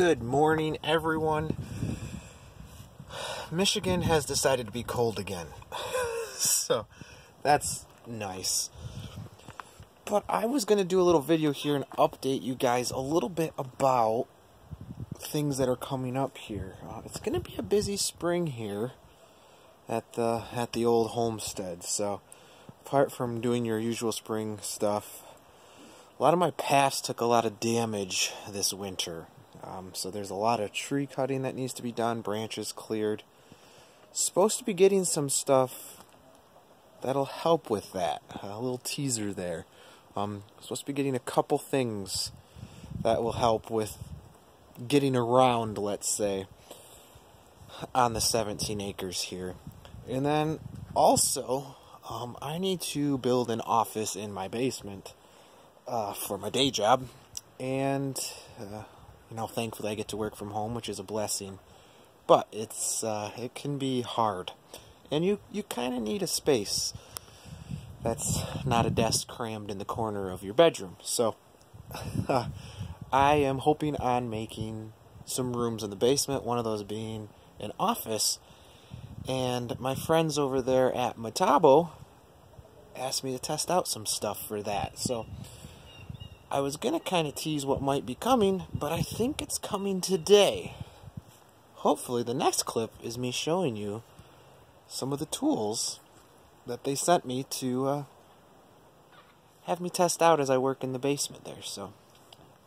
Good morning, everyone. Michigan has decided to be cold again. So, that's nice. But I was going to do a little video here and update you guys a little bit about things that are coming up here. It's going to be a busy spring here at the old homestead. So, apart from doing your usual spring stuff, a lot of my paths took a lot of damage this winter. So there's a lot of tree cutting that needs to be done, branches cleared. Supposed to be getting some stuff that'll help with that. A little teaser there. Supposed to be getting a couple things that will help with getting around, let's say, on the 17 acres here. And then also, I need to build an office in my basement for my day job. And thankfully I get to work from home, which is a blessing. But it can be hard. And you kind of need a space that's not a desk crammed in the corner of your bedroom. So I am hoping on making some rooms in the basement, one of those being an office. And my friends over there at Metabo asked me to test out some stuff for that. So I was going to kind of tease what might be coming, but I think it's coming today. Hopefully the next clip is me showing you some of the tools that they sent me to have me test out as I work in the basement there. So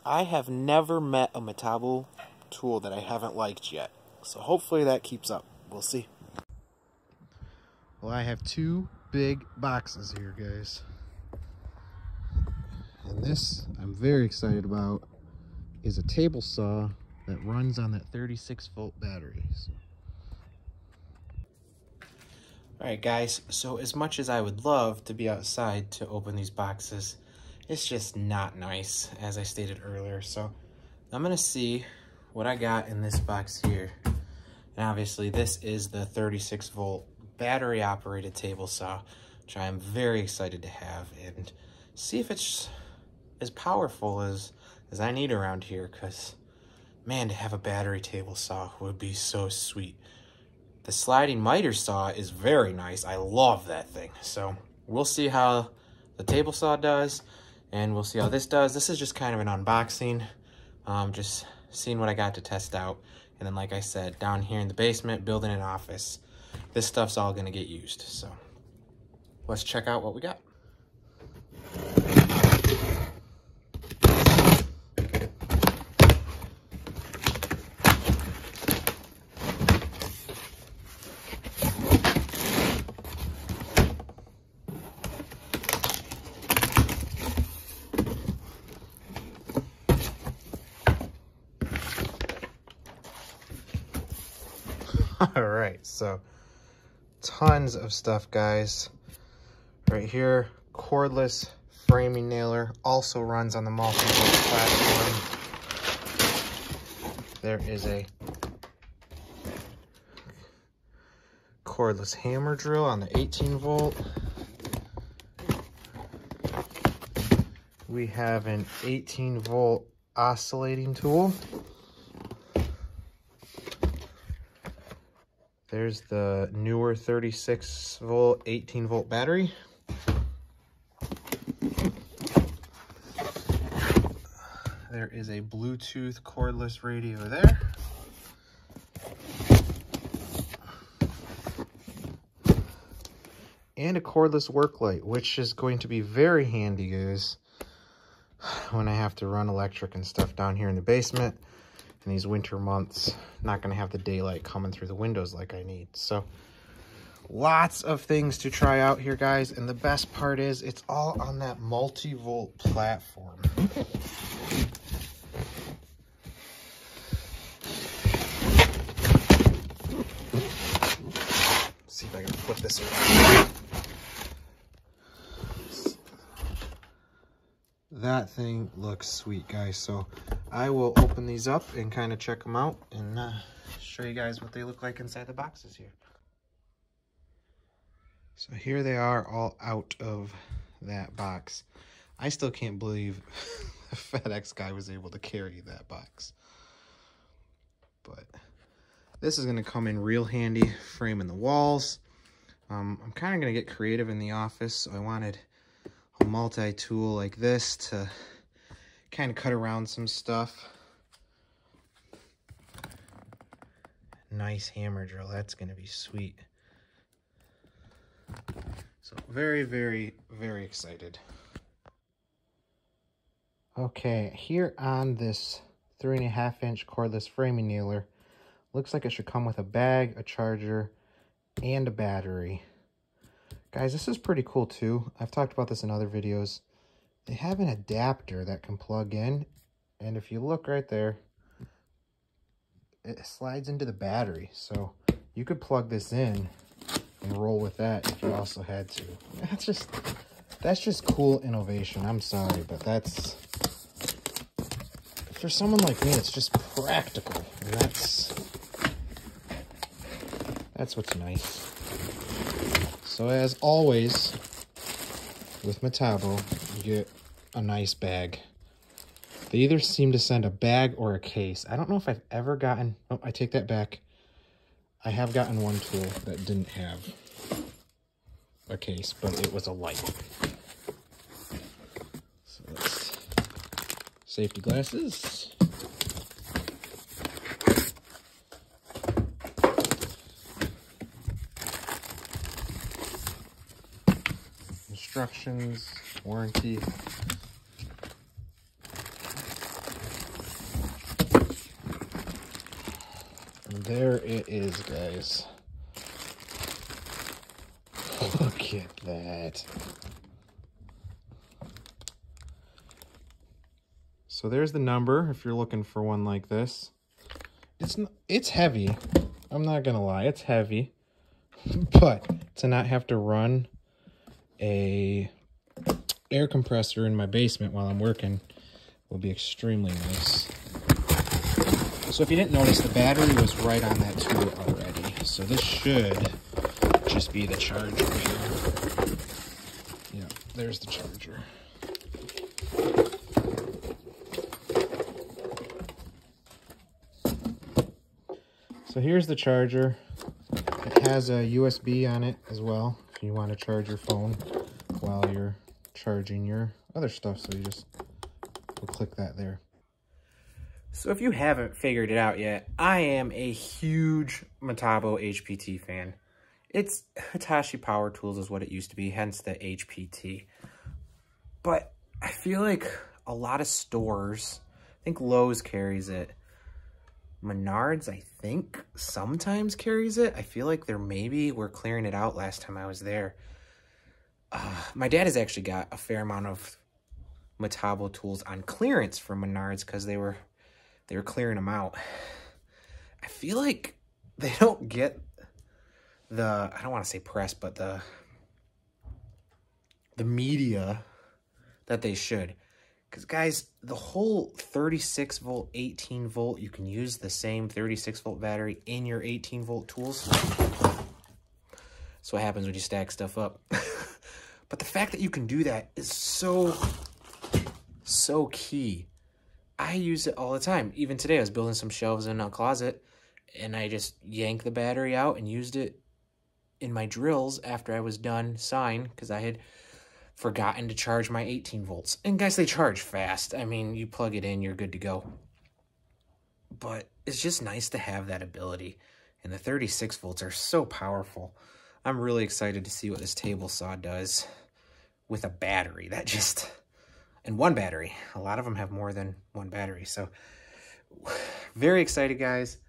I have never met a Metabo tool that I haven't liked yet. So hopefully that keeps up. We'll see. Well, I have two big boxes here, guys. And this, I'm very excited about, is a table saw that runs on that 36-volt battery. So. Alright guys, so as much as I would love to be outside to open these boxes, it's just not nice, as I stated earlier. So I'm going to see what I got in this box here. And obviously this is the 36-volt battery-operated table saw, which I am very excited to have, and see if it's as powerful as I need around here, because, man, to have a battery table saw would be so sweet. The sliding miter saw is very nice. I love that thing. So we'll see how the table saw does, and we'll see how this does. This is just kind of an unboxing, just seeing what I got to test out. And then, like I said, down here in the basement, building an office. This stuff's all gonna get used. So let's check out what we got. All right, so tons of stuff, guys. Right here, cordless framing nailer, also runs on the multi-volt platform. There is a cordless hammer drill on the 18-volt. We have an 18-volt oscillating tool. There's the newer 36-volt, 18-volt battery. There is a Bluetooth cordless radio there. And a cordless work light, which is going to be very handy, guys, when I have to run electric and stuff down here in the basement. In these winter months, not going to have the daylight coming through the windows like I need. So lots of things to try out here, guys. And the best part is it's all on that multi-volt platform. Let's see if I can flip this around. That thing looks sweet, guys. So I will open these up and kind of check them out and show you guys what they look like inside the boxes here. So here they are, all out of that box. I still can't believe the FedEx guy was able to carry that box. but this is going to come in real handy framing the walls. I'm kind of going to get creative in the office, so I wanted a multi-tool like this to kind of cut around some stuff. Nice hammer drill, that's going to be sweet. So very, very, very excited. Okay, here on this 3.5-inch cordless framing nailer, looks like it should come with a bag, a charger, and a battery. Guys, this is pretty cool too. I've talked about this in other videos. They have an adapter that can plug in, and if you look right there, it slides into the battery. So you could plug this in and roll with that if you also had to. That's just cool innovation. I'm sorry, but that's, for someone like me, it's just practical, and that's what's nice. So as always, with Metabo, you get a nice bag. They either seem to send a bag or a case. I don't know if I've ever gotten, oh, I take that back. I have gotten one tool that didn't have a case, but it was a light. So let's, safety glasses. Instructions, warranty. And there it is, guys. Look at that. So there's the number if you're looking for one like this. It's heavy. I'm not gonna lie, it's heavy. But to not have to run a air compressor in my basement while I'm working will be extremely nice. So if you didn't notice, the battery was right on that tool already. So this should just be the charger here. Yeah, there's the charger. So here's the charger. It has a USB on it as well if you want to charge your phone while you're charging your other stuff. So you just will click that there. So if you haven't figured it out yet, I am a huge Metabo HPT fan. It's Hitachi Power Tools is what it used to be, hence the HPT. But I feel like a lot of stores, I think Lowe's carries it. Menards, I think, sometimes carries it. I feel like we're clearing it out last time I was there. My dad has actually got a fair amount of Metabo tools on clearance from Menards because they were clearing them out. I feel like they don't get the, I don't want to say press, but the media that they should. Because, guys, the whole 36-volt, 18-volt, you can use the same 36-volt battery in your 18-volt tools. That's what happens when you stack stuff up. But the fact that you can do that is so key. I use it all the time. Even today, I was building some shelves in a closet, and I just yanked the battery out and used it in my drills after I was done sawing, because I had forgotten to charge my 18 volts. And guys, they charge fast. I mean, you plug it in, you're good to go. But it's just nice to have that ability. And the 36 volts are so powerful. I'm really excited to see what this table saw does with a battery. And one battery. A lot of them have more than one battery. So, very excited, guys.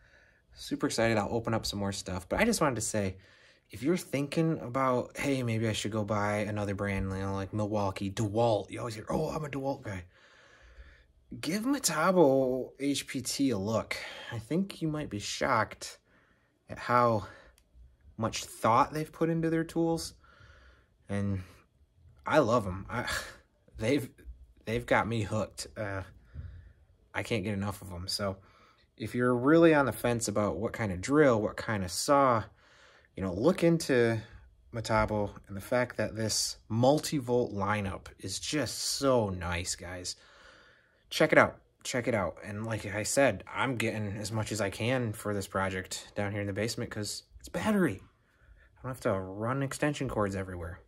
Super excited. I'll open up some more stuff. But I just wanted to say, if you're thinking about, hey, maybe I should go buy another brand, you know, like Milwaukee, DeWalt. You always hear, oh, I'm a DeWalt guy. Give Metabo HPT a look. I think you might be shocked at how much thought they've put into their tools. And I love them. They've got me hooked. I can't get enough of them. So if you're really on the fence about what kind of drill, what kind of saw, you know, look into Metabo and the fact that this multi-volt lineup is just so nice, guys. Check it out. check it out. And like I said, I'm getting as much as I can for this project down here in the basement because it's battery. I don't have to run extension cords everywhere.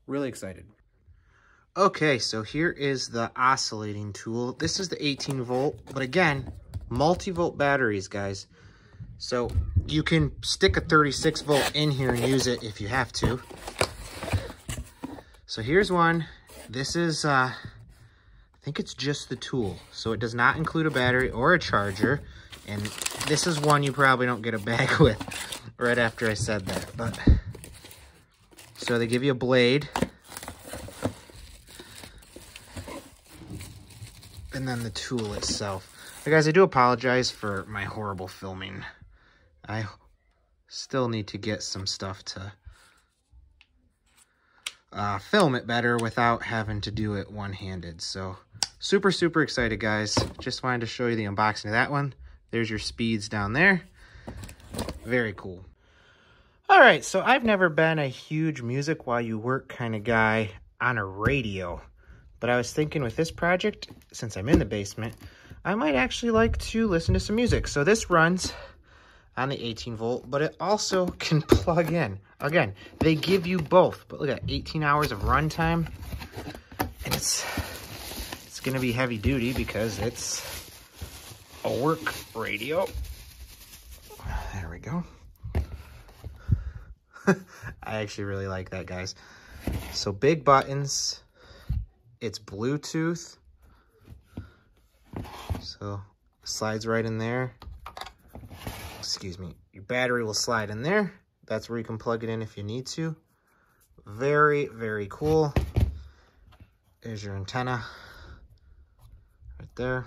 Really excited. Okay, so here is the oscillating tool. This is the 18 volt, but again, multi-volt batteries, guys. So you can stick a 36 volt in here and use it if you have to. So here's one. This is, I think it's just the tool. So it does not include a battery or a charger. And this is one you probably don't get a bag with right after I said that. But so they give you a blade. And then the tool itself. But guys, I do apologize for my horrible filming. I still need to get some stuff to film it better without having to do it one-handed. So super, super excited, guys. Just wanted to show you the unboxing of that one. There's your speeds down there. Very cool. All right, so I've never been a huge music while you work kind of guy on a radio. But I was thinking with this project, since I'm in the basement, I might actually like to listen to some music. So this runs on the 18 volt, but it also can plug in. Again, they give you both, but look at 18 hours of runtime. And it's gonna be heavy duty because it's a work radio. There we go. I actually really like that, guys. So big buttons. It's Bluetooth, so slides right in there. Excuse me. Your battery will slide in there. That's where you can plug it in if you need to. Very, very cool. There's your antenna right there.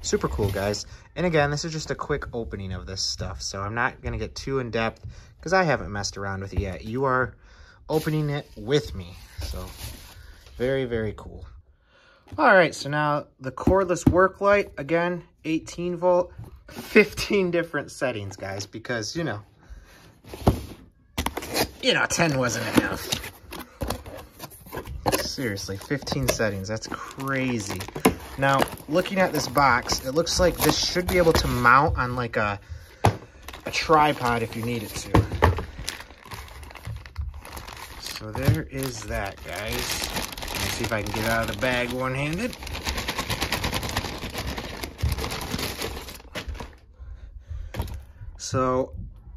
Super cool, guys. And again, this is just a quick opening of this stuff, so I'm not going to get too in depth because I haven't messed around with it yet. You are opening it with me, so very, very cool. All right, so now the cordless work light, again, 18 volt, 15 different settings, guys, because, you know, 10 wasn't enough. Seriously, 15 settings, that's crazy. Now, looking at this box, it looks like this should be able to mount on like a tripod if you need it to. So there is that, guys. Let's see if I can get out of the bag one-handed. So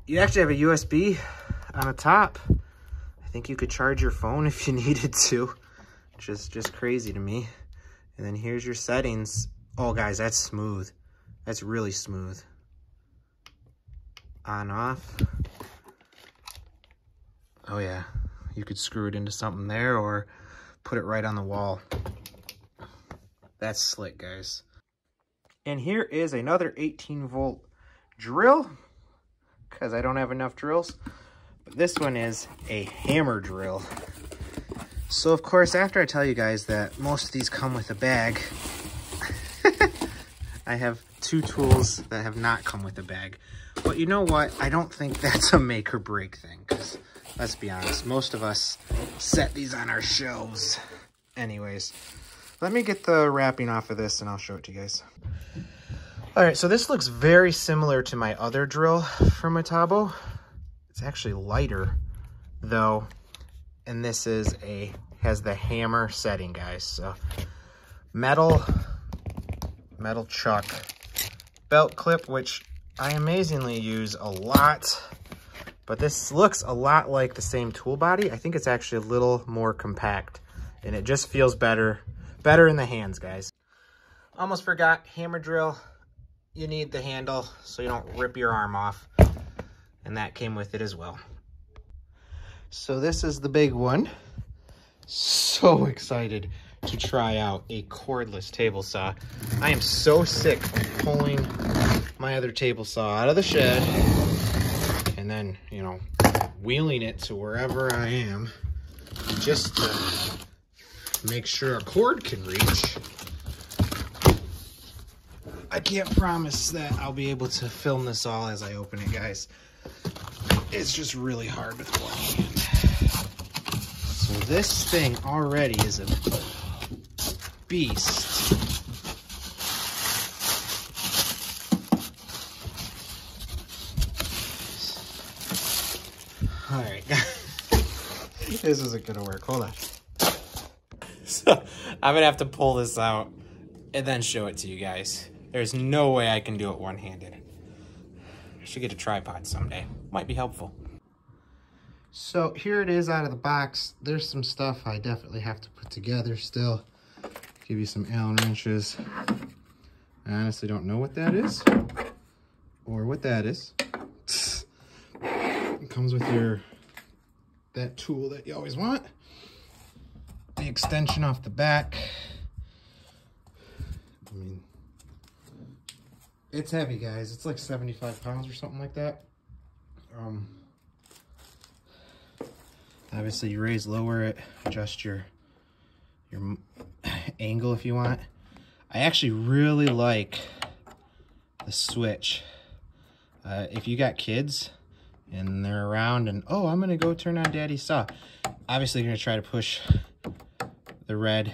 you actually have a USB on the top. I think you could charge your phone if you needed to, which is just crazy to me. And then here's your settings. Oh, guys, that's smooth. That's really smooth. On, off. Oh, yeah. You could screw it into something there or put it right on the wall. That's slick, guys. And here is another 18 volt drill, because I don't have enough drills. But this one is a hammer drill. So of course, after I tell you guys that most of these come with a bag, I have two tools that have not come with a bag. But you know what? I don't think that's a make or break thing, because let's be honest, most of us set these on our shelves. Anyways, let me get the wrapping off of this and I'll show it to you guys. All right, so this looks very similar to my other drill from Metabo. It's actually lighter though, and this is has the hammer setting, guys. So metal chuck belt clip, which I amazingly use a lot, but this looks a lot like the same tool body. I think it's actually a little more compact and it just feels better in the hands, guys. Almost forgot, hammer drill, you need the handle so you don't rip your arm off, and that came with it as well. So this is the big one. So excited to try out a cordless table saw. I am so sick of pulling my other table saw out of the shed and then, you know, wheeling it to wherever I am just to make sure a cord can reach. I can't promise that I'll be able to film this all as I open it, guys. It's just really hard with one hand. So this thing already is a beast. All right. This isn't gonna work. Hold on. So I'm gonna have to pull this out and then show it to you guys. There's no way I can do it one-handed. I should get a tripod someday. Might be helpful. So here it is out of the box. There's some stuff I definitely have to put together still. Give you some Allen wrenches. I honestly don't know what that is or what that is. It comes with that tool that you always want. The extension off the back. I mean, it's heavy, guys. It's like 75 pounds or something like that. Obviously, you raise, lower it, adjust your angle if you want. I actually really like the switch. If you got kids and they're around and, oh, I'm gonna go turn on Daddy's saw. Obviously, you're gonna try to push the red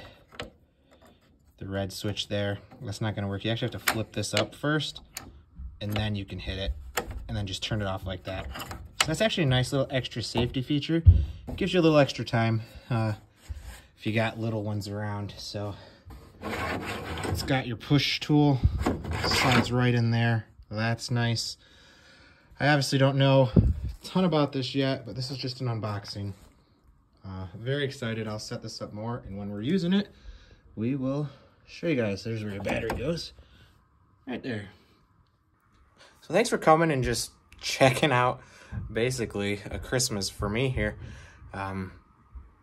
switch there. That's not gonna work. You actually have to flip this up first, and then you can hit it, and then just turn it off like that. So that's actually a nice little extra safety feature. It gives you a little extra time if you got little ones around. So it's got your push tool, slides right in there. That's nice. I obviously don't know a ton about this yet, but this is just an unboxing. Very excited. I'll set this up more, and when we're using it, we will show you guys. There's where your battery goes. Right there. So thanks for coming and just checking out basically a Christmas for me here.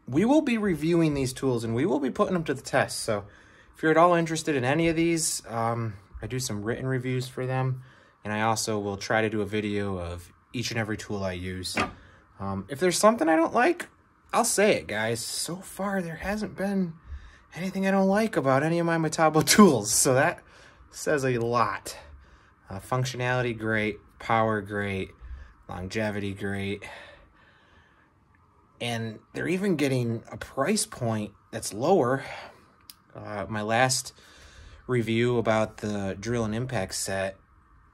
We will be reviewing these tools, and we will be putting them to the test. So if you're at all interested in any of these, I do some written reviews for them, and I also will try to do a video of each and every tool I use. If there's something I don't like, I'll say it, guys. So far, there hasn't been anything I don't like about any of my Metabo tools, so that says a lot. Functionality, great. Power, great. Longevity, great. And they're even getting a price point that's lower. My last review about the drill and impact set,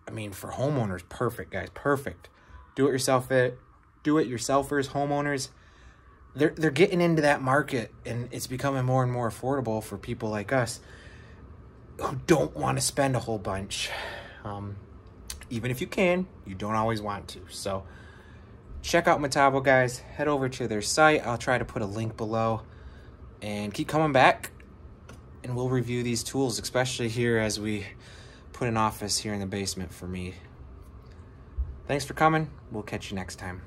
I mean, for homeowners, perfect, guys, perfect. Do-it-yourselfers, homeowners, they're getting into that market, and it's becoming more and more affordable for people like us who don't want to spend a whole bunch. Even if you can, you don't always want to. So check out Metabo, guys. Head over to their site. I'll try to put a link below. And keep coming back, and we'll review these tools, especially here as we put an office here in the basement for me. Thanks for coming. We'll catch you next time.